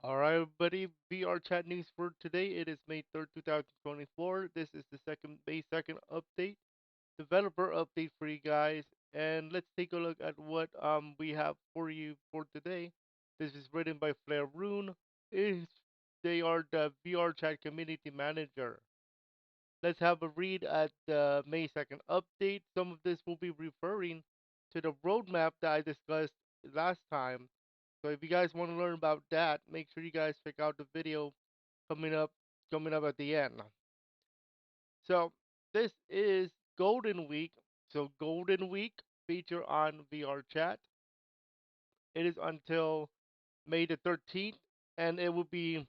All right, everybody. VRChat news for today. It is May 3rd, 2024. This is the May 2nd update, developer update for you guys. And let's take a look at what we have for you for today. This is written by Flair Rune. Is They are the VRChat community manager. Let's have a read at the May 2nd update. Some of this will be referring to the roadmap that I discussed last time. So if you guys want to learn about that, make sure you guys check out the video coming up coming up at the end. So this is Golden Week. So Golden Week feature on VR Chat. It is until May the 13th, and it will be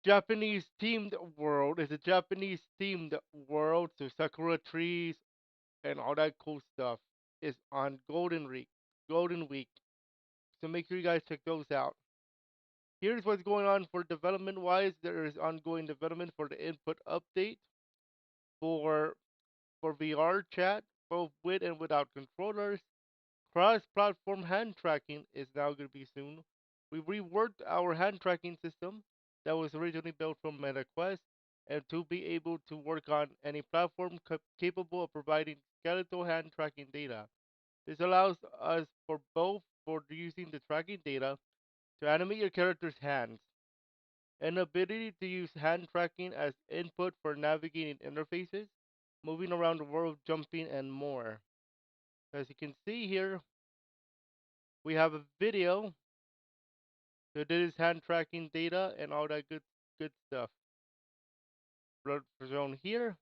Japanese themed world. It's a Japanese themed world, so sakura trees and all that cool stuff is on Golden Week. Golden Week. So make sure you guys check those out. Here's what's going on for development wise. There is ongoing development for the input update for VR chat, both with and without controllers. Cross-platform hand tracking is now going to be soon. We reworked our hand tracking system that was originally built from MetaQuest and to be able to work on any platform capable of providing skeletal hand tracking data. This allows us for using the tracking data to animate your character's hands. An ability to use hand tracking as input for navigating interfaces, moving around the world, jumping, and more. As you can see here, we have a video that is hand tracking data and all that good stuff shown here.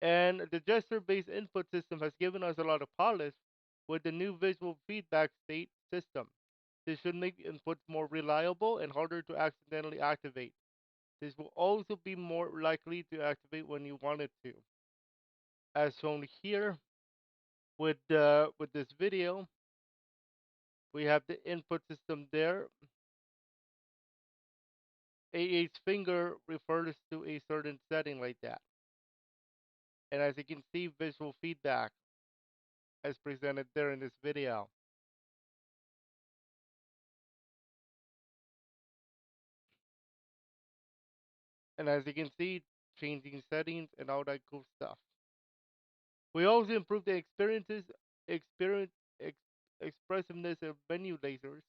And the gesture-based input system has given us a lot of polish with the new visual feedback state system. This should make inputs more reliable and harder to accidentally activate. This will also be more likely to activate when you want it to. As shown here with this video, we have the input system there. AA's finger refers to a certain setting like that. And as you can see, visual feedback as presented there in this video. And as you can see, changing settings and all that cool stuff. We also improved the experience, ex- expressiveness of menu lasers,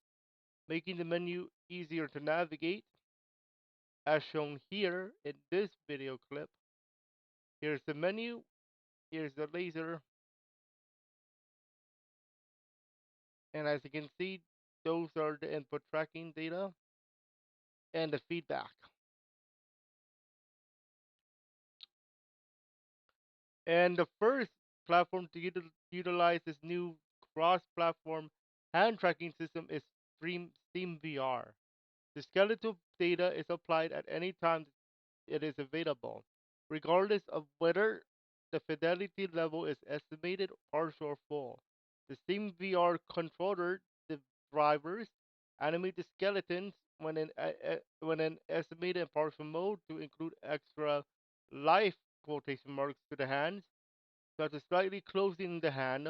making the menu easier to navigate, as shown here in this video clip. Here's the menu, here's the laser, and as you can see, those are the input tracking data and the feedback. And the first platform to utilize this new cross-platform hand tracking system is Steam VR. The skeletal data is applied at any time it is available, regardless of whether the fidelity level is estimated, partial, or full. The Steam VR controller, the drivers, animate the skeletons when an estimated and partial mode to include extra life quotation marks to the hands, such as slightly closing the hand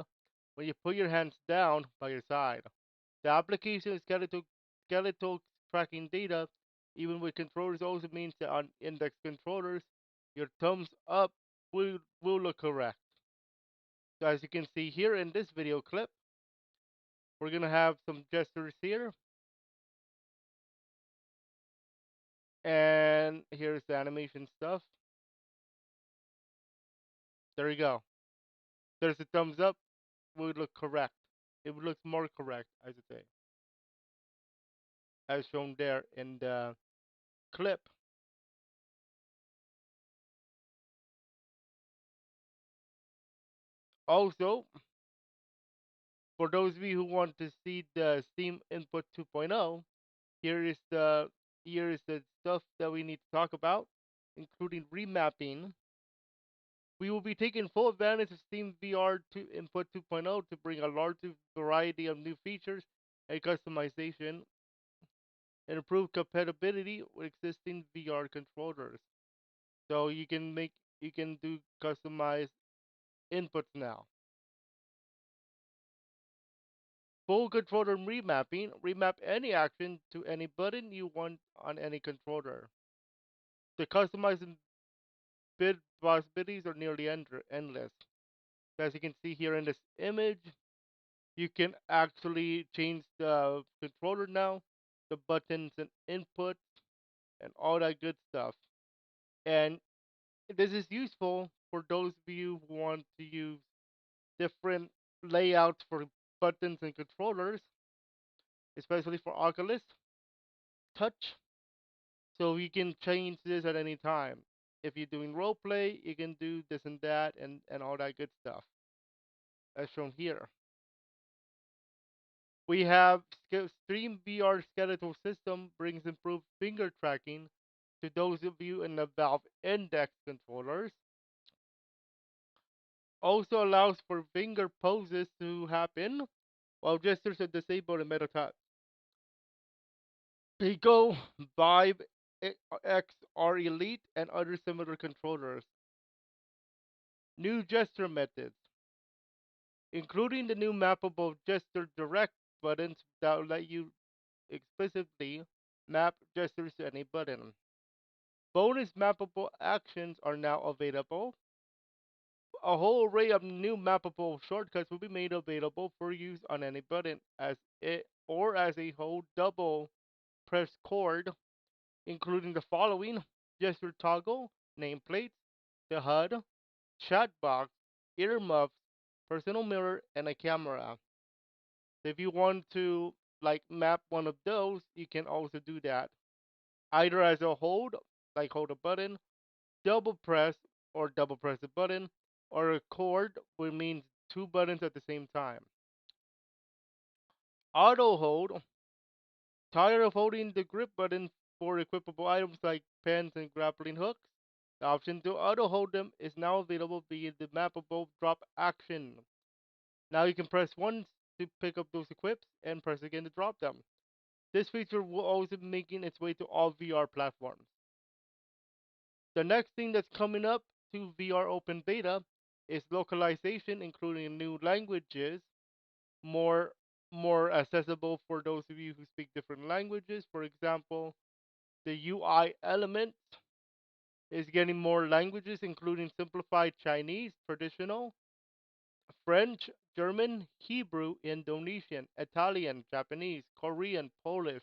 when you put your hands down by your side. The application of skeletal tracking data, even with controllers, also means that on index controllers, your thumbs up will look correct. So as you can see here in this video clip, we're gonna have some gestures here, and here's the animation stuff. There you go. There's a thumbs up, would look correct. It would look more correct, I should say, as shown there in the clip. Also, for those of you who want to see the Steam Input 2.0, here is the here is the stuff that we need to talk about, including remapping. We will be taking full advantage of Steam VR Input 2.0 to bring a larger variety of new features and customization and improve compatibility with existing VR controllers. So you can do customized inputs now. Full controller remapping. Remap any action to any button you want on any controller. The customizing bit possibilities are nearly endless. As you can see here in this image, you can actually change the controller now, the buttons and inputs, and all that good stuff. And this is useful for those of you who want to use different layouts for buttons and controllers, especially for Oculus Touch. So you can change this at any time. If you're doing role play, you can do this and that and all that good stuff, as shown here. We have Stream VR skeletal system brings improved finger tracking to those of you in the Valve Index controllers. Also allows for finger poses to happen while gestures are disabled in MetaTouch. Pico, Vibe, XR Elite, and other similar controllers. New gesture methods, including the new mappable gesture direct buttons that will let you explicitly map gestures to any button. Bonus mappable actions are now available. A whole array of new mappable shortcuts will be made available for use on any button as it or as a whole double press chord, including the following: gesture toggle, nameplates, the HUD, chat box, earmuffs, personal mirror, and a camera. So if you want to like map one of those, you can also do that either as a hold, like hold a button, double press or double press the button, or a chord, which means two buttons at the same time. Auto hold, tired of holding the grip button for equipable items like pens and grappling hooks? The option to auto hold them is now available via the mappable drop action. Now you can press once to pick up those equips and press again to drop them. This feature will also be making its way to all VR platforms. The next thing that's coming up to VR Open Beta is localization, including new languages, more more accessible for those of you who speak different languages. For example, the UI element is getting more languages, including simplified Chinese, traditional, French, German, Hebrew, Indonesian, Italian, Japanese, Korean, Polish,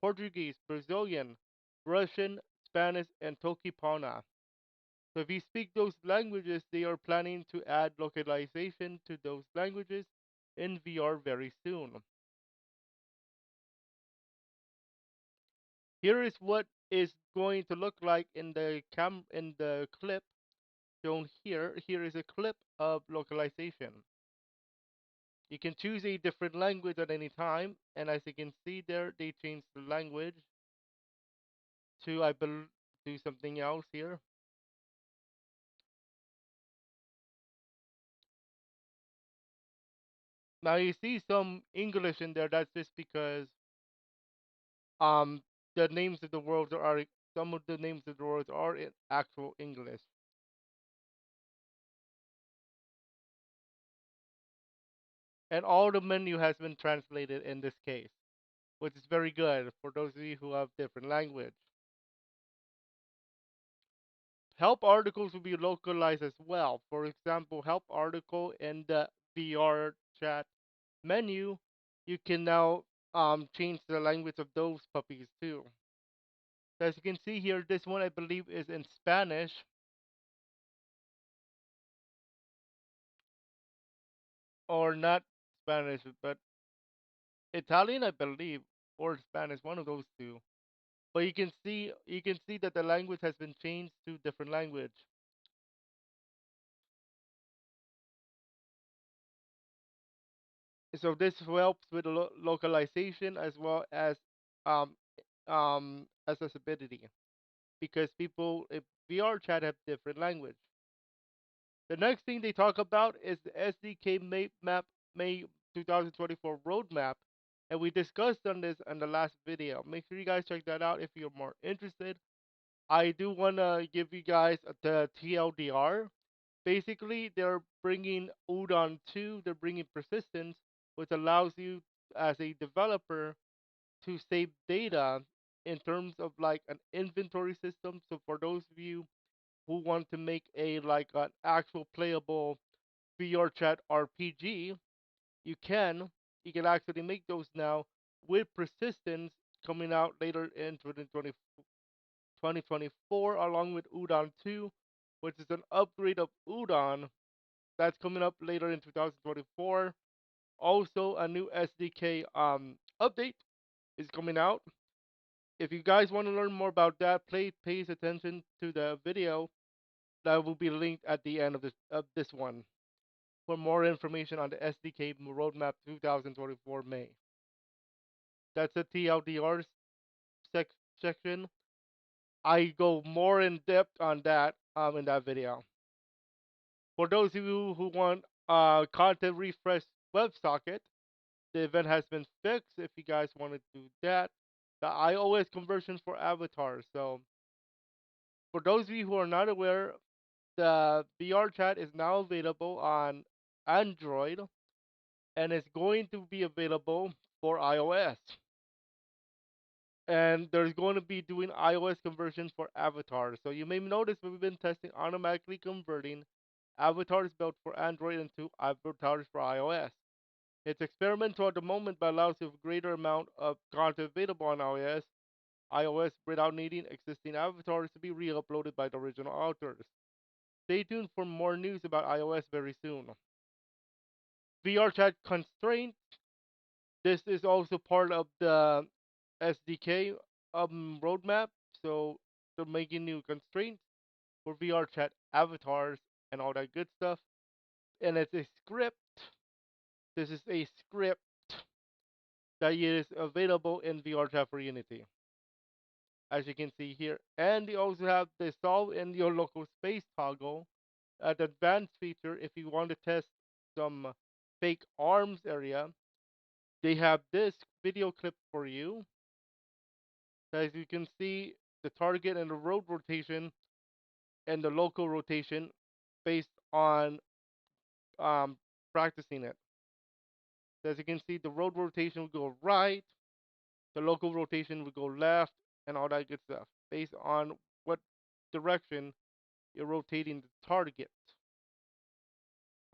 Portuguese, Brazilian, Russian, Spanish, and Tokipona. So if you speak those languages, they are planning to add localization to those languages in VR very soon. Here is what is going to look like in the clip shown here. Here is a clip of localization. You can choose a different language at any time, and as you can see there, they changed the language to I believe to something else here. Now you see some English in there. That's just because um the names of the words are some of the names of the words are in actual English. And all the menu has been translated in this case, which is very good for those of you who have different language. Help articles will be localized as well. For example, help article in the VR chat menu, you can now change the language of those puppies too. So as you can see here, this one I believe is in Spanish, or not Spanish, but Italian, I believe, or Spanish, one of those two. But you can see that the language has been changed to different language. So this helps with localization as well as um, accessibility because people if VR chat have different language. The next thing they talk about is the SDK map May 2024 roadmap, and we discussed on this in the last video. Make sure you guys check that out if you're more interested. I do want to give you guys the TLDR. Basically, they're bringing Udon 2, they're bringing persistence, which allows you as a developer to save data in terms of like an inventory system. So for those of you who want to make a like an actual playable VRChat RPG, you can you can actually make those now with persistence coming out later in 2024 along with Udon 2, which is an upgrade of Udon that's coming up later in 2024. Also, a new SDK update is coming out. If you guys want to learn more about that, please pay attention to the video that will be linked at the end of this one for more information on the SDK Roadmap 2024 May. That's the TLDR section. I go more in depth on that in that video. For those of you who want content refresh WebSocket, the event has been fixed. If you guys want to do that, the iOS conversion for avatars. So for those of you who are not aware, the VRChat is now available on Android and is going to be available for iOS. And there's going to be doing iOS conversion for avatars. So you may notice we've been testing automatically converting avatars built for Android into avatars for iOS. It's experimental at the moment, but allows you a greater amount of content available on iOS without needing existing avatars to be re-uploaded by the original authors. Stay tuned for more news about iOS very soon. VRChat constraint. This is also part of the SDK roadmap. So they're making new constraints for VRChat avatars and all that good stuff. And it's a script. This is a script that is available in VRChat for Unity, as you can see here. And you also have the solve in your local space toggle, the advanced feature if you want to test some fake arms area. They have this video clip for you. As you can see, the target and the road rotation and the local rotation based on um, practicing it. So as you can see, the road rotation will go right, the local rotation will go left, and all that good stuff based on what direction you're rotating the target,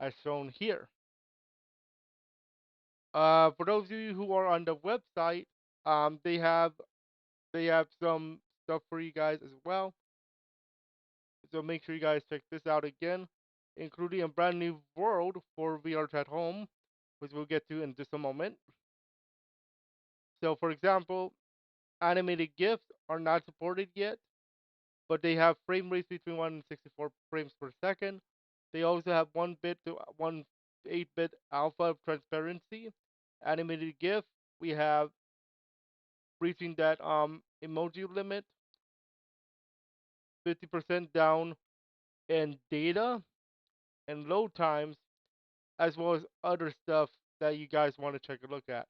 as shown here. For those of you who are on the website, they have some stuff for you guys as well. So make sure you guys check this out again, including a brand new world for VRChat Home, which we'll get to in just a moment. So for example, animated GIFs are not supported yet, but they have frame rates between 1 and 64 frames per second. They also have 1 bit to 1 8-bit alpha of transparency. Animated GIF, we have reaching that emoji limit, 50% down in data and load times, as well as other stuff that you guys want to take a look at.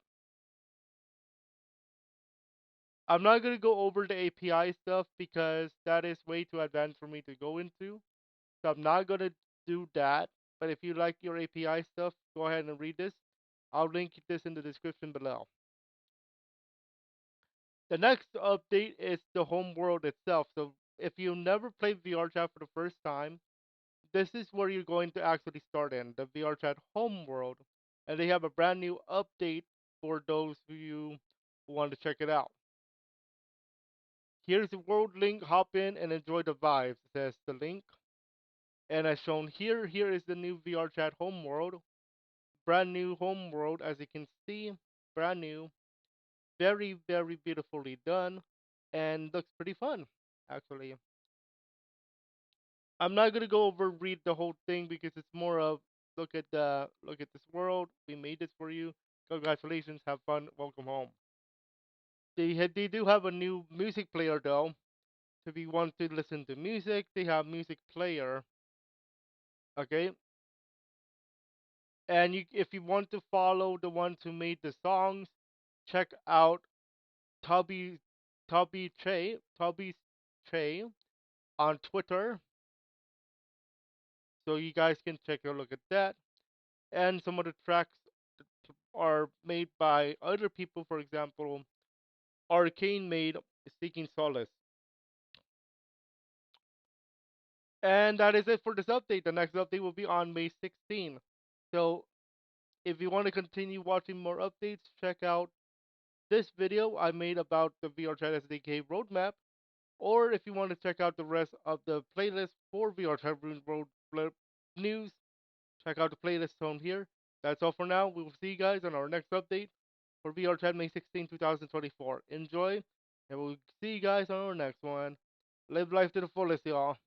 I'm not going to go over the API stuff because that is way too advanced for me to go into. So I'm not going to do that. But if you like your API stuff, go ahead and read this. I'll link this in the description below. The next update is the home world itself. So if you never played VRChat for the first time, this is where you're going to actually start in the VRChat home world. And they have a brand new update for those of you who want to check it out. Here's the world link. Hop in and enjoy the vibes, says the link. And as shown here, here is the new VRChat home world. Brand new home world, as you can see. Brand new. Very, very beautifully done. And looks pretty fun, actually. I'm not gonna go over read the whole thing because it's more of look at this world. We made this for you. Congratulations, have fun, welcome home. They do have a new music player though. So if you want to listen to music, they have music player. Okay, and if you want to follow the ones who made the songs, check out Tubby Tubby Che on Twitter, so you guys can take a look at that and some of the tracks are made by other people. For example, Arcane made Seeking Solace. And that is it for this update. The next update will be on May 16th. So if you want to continue watching more updates, check out this video I made about the VRChat SDK roadmap. Or if you want to check out the rest of the playlist for VRChat Road news, check out the playlist shown here. That's all for now. We will see you guys on our next update for VRChat May 16, 2024. Enjoy, and we'll see you guys on our next one. Live life to the fullest, y'all.